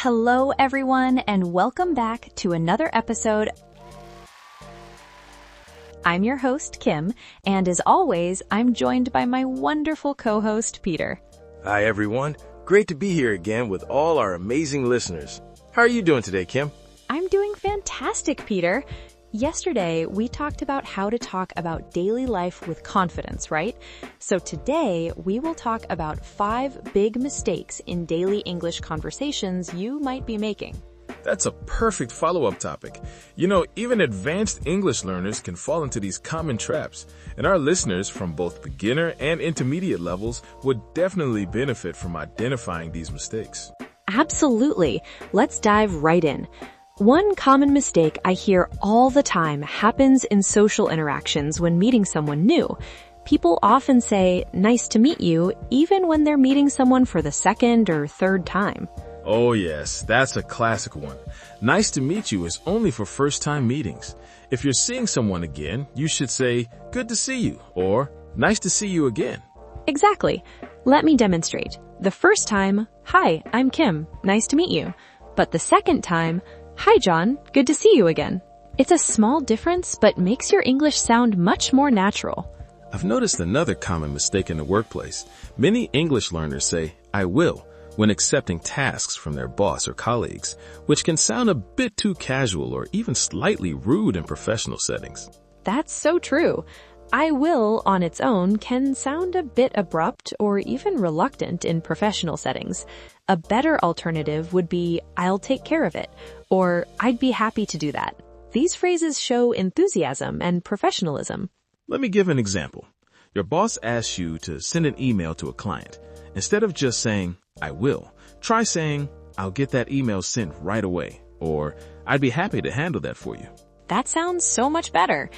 Hello, everyone, and welcome back to another episode. I'm your host, Kim, and as always, I'm joined by my wonderful co-host, Peter. Hi, everyone. Great to be here again with all our amazing listeners. How are you doing today, Kim? I'm doing fantastic, Peter. Yesterday, we talked about how to talk about daily life with confidence, right? So today, we will talk about 5 big mistakes in daily English conversations you might be making. That's a perfect follow-up topic. You know, even advanced English learners can fall into these common traps, and our listeners from both beginner and intermediate levels would definitely benefit from identifying these mistakes. Absolutely. Let's dive right in. One common mistake I hear all the time happens in social interactions when meeting someone new. People often say, "Nice to meet you," even when they're meeting someone for the second or third time. Oh yes, that's a classic one. Nice to meet you is only for first-time meetings. If you're seeing someone again, you should say, "Good to see you," or "Nice to see you again." Exactly. Let me demonstrate. The first time, "Hi, I'm Kim. Nice to meet you." But the second time, "Hi, John. Good to see you again." It's a small difference, but makes your English sound much more natural. I've noticed another common mistake in the workplace. Many English learners say, "I will," when accepting tasks from their boss or colleagues, which can sound a bit too casual or even slightly rude in professional settings. That's so true. "I will" on its own can sound a bit abrupt or even reluctant in professional settings. A better alternative would be, "I'll take care of it," or "I'd be happy to do that." These phrases show enthusiasm and professionalism. Let me give an example. Your boss asks you to send an email to a client. Instead of just saying, "I will," try saying, "I'll get that email sent right away," or "I'd be happy to handle that for you." That sounds so much better.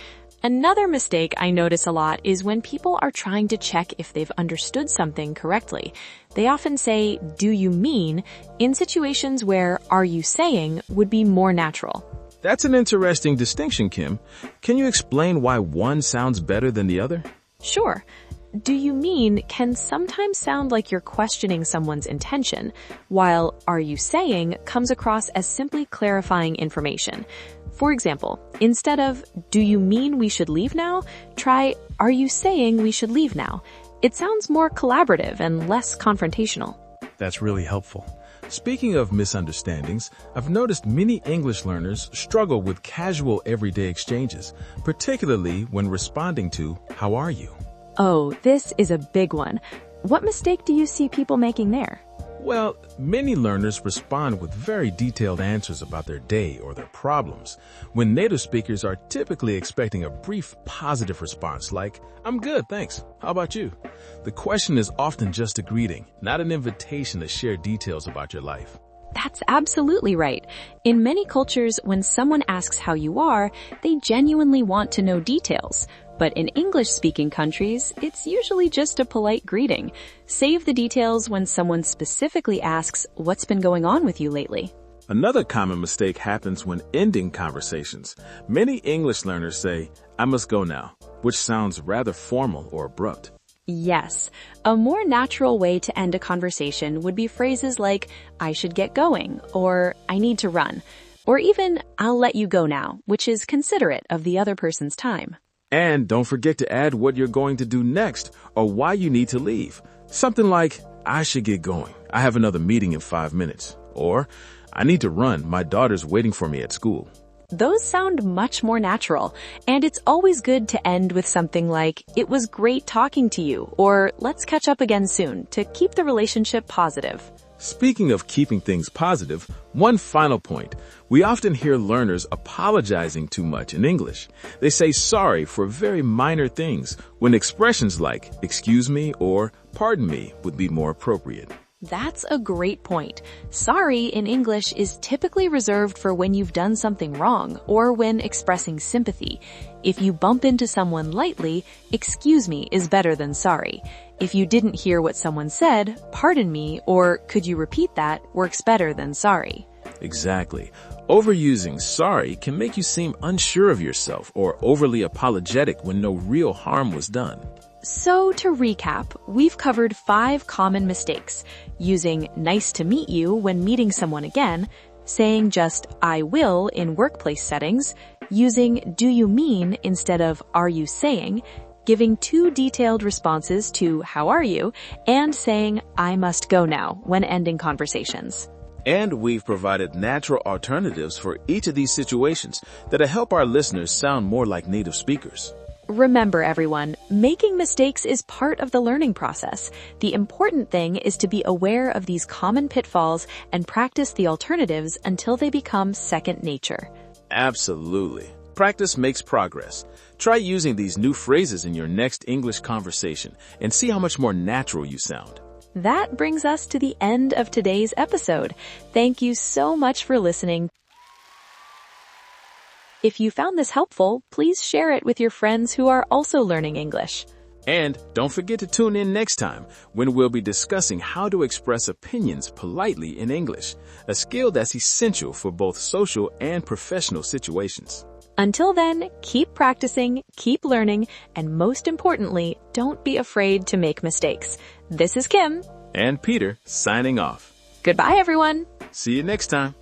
Another mistake I notice a lot is when people are trying to check if they've understood something correctly. They often say, "Do you mean?" in situations where "are you saying" would be more natural. That's an interesting distinction, Kim. Can you explain why one sounds better than the other? Sure. "Do you mean" can sometimes sound like you're questioning someone's intention, while "are you saying" comes across as simply clarifying information. For example, instead of "Do you mean we should leave now?" try "Are you saying we should leave now?" It sounds more collaborative and less confrontational. That's really helpful. Speaking of misunderstandings, I've noticed many English learners struggle with casual everyday exchanges, particularly when responding to "How are you?" Oh, this is a big one. What mistake do you see people making there? Well, many learners respond with very detailed answers about their day or their problems, when native speakers are typically expecting a brief positive response like, "I'm good, thanks. How about you?" The question is often just a greeting, not an invitation to share details about your life. That's absolutely right. In many cultures, when someone asks how you are, they genuinely want to know details. But in English-speaking countries, it's usually just a polite greeting. Save the details when someone specifically asks, "What's been going on with you lately?" Another common mistake happens when ending conversations. Many English learners say, "I must go now," which sounds rather formal or abrupt. Yes. A more natural way to end a conversation would be phrases like, "I should get going," or "I need to run," or even "I'll let you go now," which is considerate of the other person's time. And don't forget to add what you're going to do next or why you need to leave. Something like, "I should get going. I have another meeting in 5 minutes." Or, "I need to run. My daughter's waiting for me at school." Those sound much more natural, and it's always good to end with something like, "It was great talking to you," or "Let's catch up again soon," to keep the relationship positive. Speaking of keeping things positive, one final point. We often hear learners apologizing too much in English. They say sorry for very minor things, when expressions like "excuse me" or "pardon me" would be more appropriate. That's a great point. Sorry in English is typically reserved for when you've done something wrong or when expressing sympathy. If you bump into someone lightly, "excuse me" is better than sorry. If you didn't hear what someone said, "pardon me" or "could you repeat that" works better than sorry. Exactly. Overusing sorry can make you seem unsure of yourself or overly apologetic when no real harm was done. So to recap, we've covered 5 common mistakes: using nice to meet you when meeting someone again, saying just I will in workplace settings, using do you mean instead of are you saying, giving too detailed responses to how are you, and saying I must go now when ending conversations. And we've provided natural alternatives for each of these situations that'll help our listeners sound more like native speakers. Remember, everyone, making mistakes is part of the learning process. The important thing is to be aware of these common pitfalls and practice the alternatives until they become second nature. Absolutely. Practice makes progress. Try using these new phrases in your next English conversation and see how much more natural you sound. That brings us to the end of today's episode. Thank you so much for listening. If you found this helpful, please share it with your friends who are also learning English. And don't forget to tune in next time when we'll be discussing how to express opinions politely in English, a skill that's essential for both social and professional situations. Until then, keep practicing, keep learning, and most importantly, don't be afraid to make mistakes. This is Kim. And Peter signing off. Goodbye, everyone. See you next time.